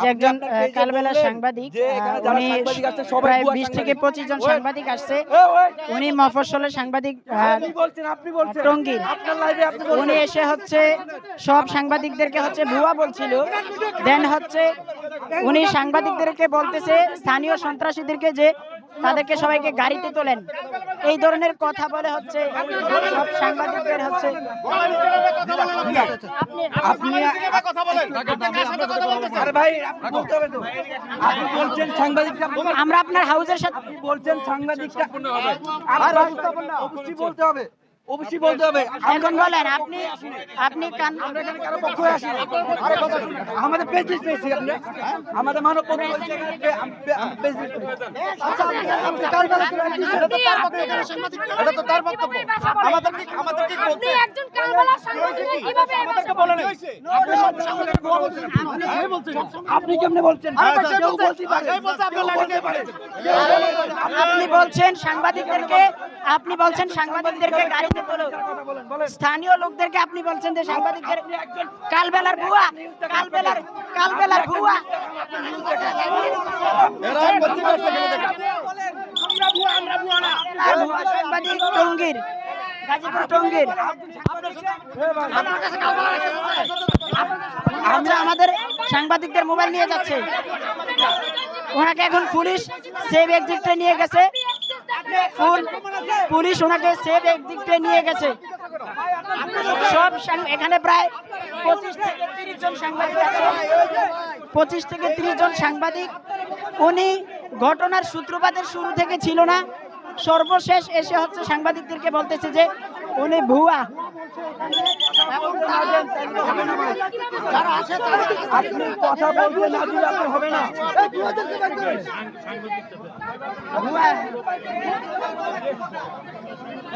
যে একজন কালবেলা সাংবাদিক, উনি প্রায় 20 থেকে 25 জন সাংবাদিক আসছে। উনি মফস্বলের সাংবাদিক টঙ্গীর। উনি এসে হচ্ছে সব সাংবাদিকদেরকে হচ্ছে ভুয়া বলছিল। দেন হচ্ছে উনি সাংবাদিকদেরকে বলতেছে স্থানীয় সন্ত্রাসীদেরকে যে তাদেরকে সবাইকে গাড়িতে তোলেন, এই ধরনের কথা বলে হচ্ছে সব সাংবাদিকদের হচ্ছে। আমরা আপনার হাউজের সাথে বলছেন সাংবাদিকটা অবশ্যই বলতে হবে, অবশ্যই বলতে হবে। এখন বলেন আপনি আমাদের পেজিস পেয়েছি আপনি আমাদের মানব এটা তো তার বক্তব্য। আমাদের কি বলতে একজন কালবেলা সাংবাদিক এইভাবে আমাদেরকে বলে নাই। আপনি কেমনে বলছেন? আপনি বলছেন সাংবাদিকদেরকে গাড়িতে তোলো, স্থানীয় লোকদেরকে আপনি বলছেন যে সাংবাদিকদের কালবেলার ভুয়া, কালবেলার ভুয়া। সাংবাদিক টঙ্গীর, গাজীপুর টঙ্গীর। আমাদের সাংবাদিকদের মোবাইল নিয়ে যাচ্ছে, ওনাকে এখন পুলিশ সেভ এক্সিটে নিয়ে গেছে। পুলিশ ওনাকে সেভ এক্সিটে নিয়ে গেছে। সব এখানে প্রায় 25 থেকে 30 জন সাংবাদিক আছে। 25 থেকে 30 জন সাংবাদিক। উনি ঘটনার সূত্রপাতের শুরু থেকে ছিল না, সর্বশেষ এসে হচ্ছে সাংবাদিকদেরকে বলতেছে যে উনি ভুয়া। আপনি কথা বলতে না দিলে আপনার হবে না।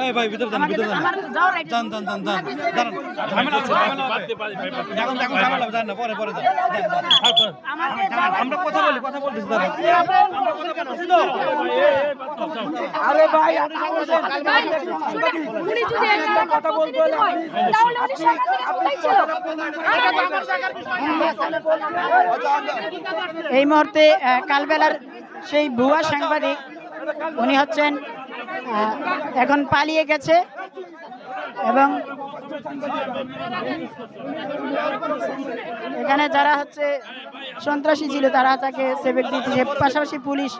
এই ভাই ভিতরে যান, ভিতরে যান, এখন ঝামেলা যান না, পরে যান। আমরা কথা বলতেছি দাঁড়ান। আরে ভাই উনি যদি কথা বলতে হয় তাহলে উনি সাংবাদিক কোথায় ছিল? এই মুহূর্তে কালবেলার সেই ভুয়া সাংবাদিক উনি হচ্ছেন এখন পালিয়ে গেছে এবং এখানে যারা হচ্ছে সন্ত্রাসী ছিল তারা তাকে সেভেক দিতেছে, পাশাপাশি পুলিশ।